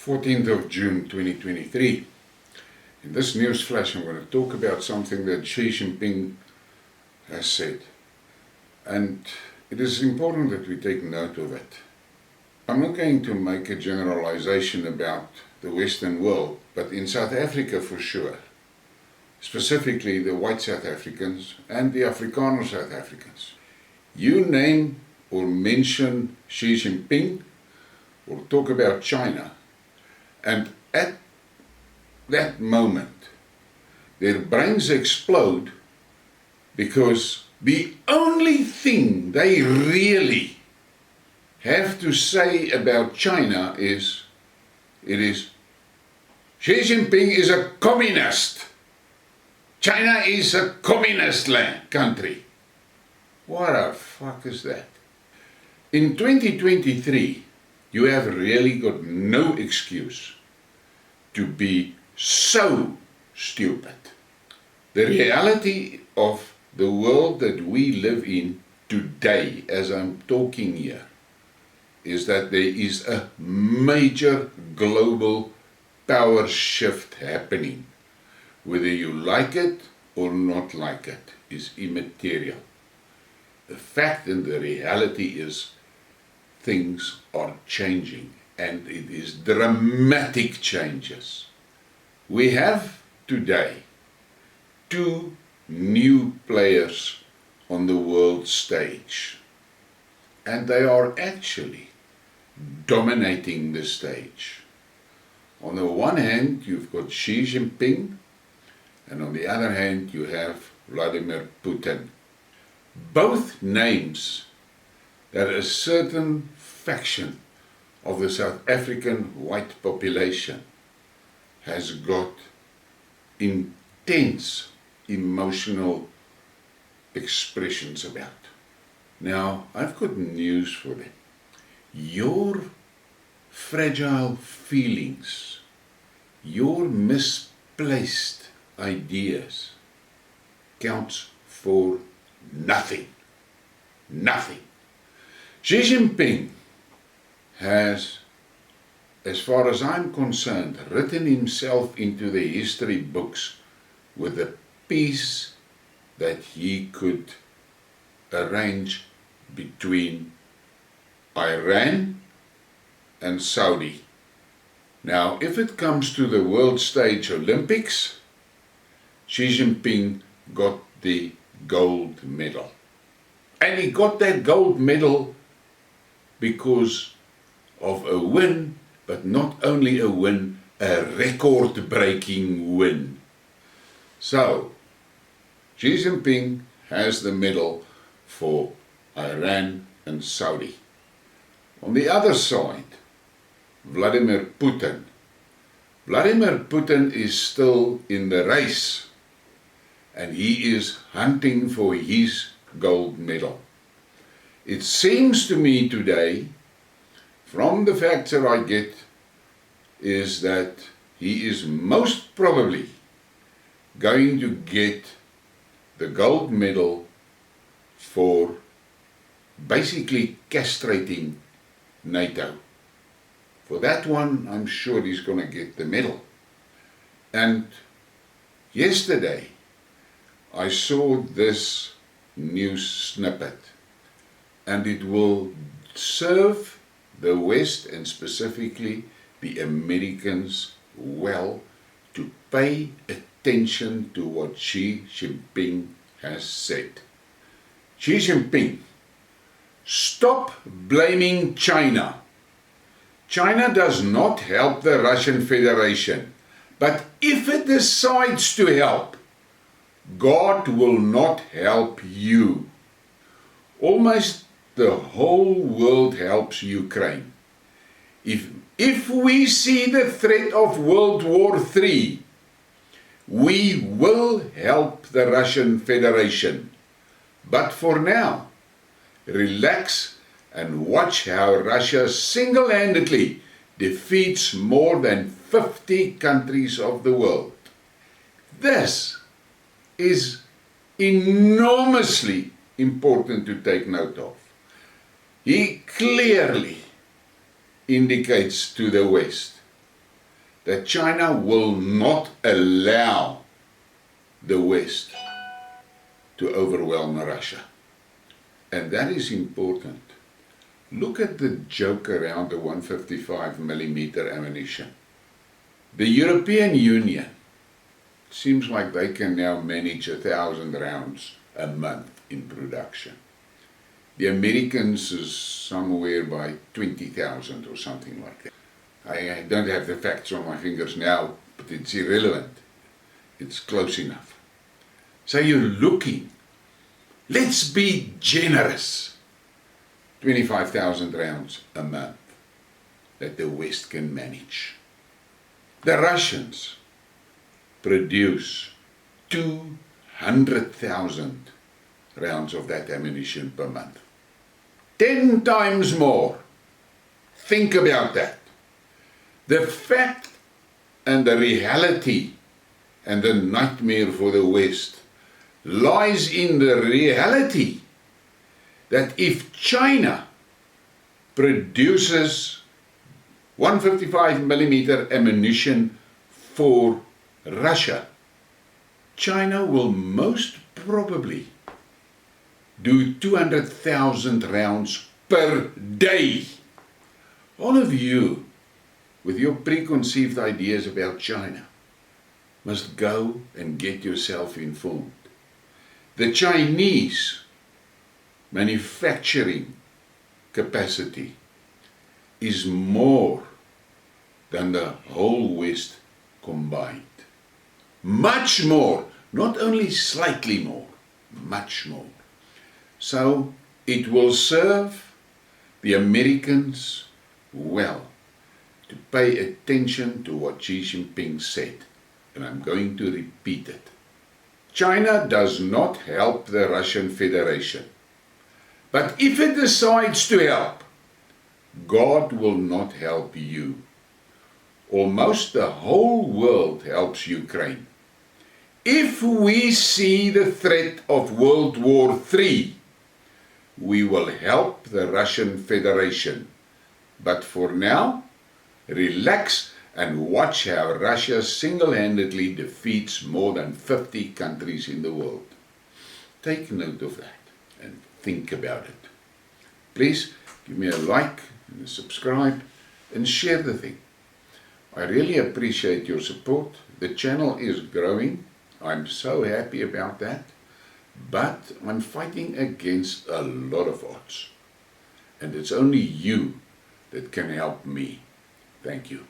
14th of June 2023. In this news flash, I'm going to talk about something that Xi Jinping has said. And it is important that we take note of it. I'm not going to make a generalization about the Western world, but in South Africa for sure, specifically the white South Africans and the Afrikaner South Africans. You name or mention Xi Jinping or talk about China, and at that moment their brains explode, because the only thing they really have to say about China is, Xi Jinping is a communist. China is a communist country. What the fuck is that? In 2023, you have really got no excuse to be so stupid. The reality of the world that we live in today, as I'm talking here, is that there is a major global power shift happening. Whether you like it or not like it is immaterial. The fact and the reality is things are changing, and it is dramatic changes. We have today two new players on the world stage, and they are actually dominating the stage. On the one hand, you've got Xi Jinping, and on the other hand, you have Vladimir Putin. Both names that a certain faction of the South African white population has got intense emotional expressions about. Now, I've got news for them. Your fragile feelings, your misplaced ideas counts for nothing. Nothing. Xi Jinping has, as far as I'm concerned, written himself into the history books with a peace that he could arrange between Iran and Saudi. Now, if it comes to the World Stage Olympics, Xi Jinping got the gold medal. And he got that gold medal because of a win, but not only a win, a record-breaking win. So, Xi Jinping has the medal for Iran and Saudi. On the other side, Vladimir Putin. Vladimir Putin is still in the race, and he is hunting for his gold medal. It seems to me today, from the facts that I get, is that he is most probably going to get the gold medal for basically castrating NATO. For that one, I'm sure he's going to get the medal. And yesterday, I saw this news snippet, and it will serve the West and specifically the Americans well to pay attention to what Xi Jinping has said. Xi Jinping, stop blaming China. China does not help the Russian Federation, but if it decides to help, God will not help you. Almost the whole world helps Ukraine. If we see the threat of World War III, we will help the Russian Federation. But for now, relax and watch how Russia single-handedly defeats more than 50 countries of the world. This is enormously important to take note of. He clearly indicates to the West that China will not allow the West to overwhelm Russia. And that is important. Look at the joke around the 155mm ammunition. The European Union seems like they can now manage 1,000 rounds a month in production. The Americans is somewhere by 20,000 or something like that. I don't have the facts on my fingers now, but it's irrelevant. It's close enough. So you're looking, let's be generous, 25,000 rounds a month that the West can manage. The Russians produce 200,000 rounds of that ammunition per month. 10 times more. Think about that. The fact and the reality and the nightmare for the West lies in the reality that if China produces 155mm ammunition for Russia, China will most probably do 200,000 rounds per day. All of you, with your preconceived ideas about China, must go and get yourself informed. The Chinese manufacturing capacity is more than the whole West combined. Much more, not only slightly more, much more. So it will serve the Americans well to pay attention to what Xi Jinping said, and I'm going to repeat it. China does not help the Russian Federation, but if it decides to help, God will not help you. Almost the whole world helps Ukraine. If we see the threat of World War III, we will help the Russian Federation. But for now, relax and watch how Russia single-handedly defeats more than 50 countries in the world. Take note of that and think about it. Please give me a like and a subscribe and share the thing. I really appreciate your support. The channel is growing. I'm so happy about that. But I'm fighting against a lot of odds. And it's only you that can help me. Thank you.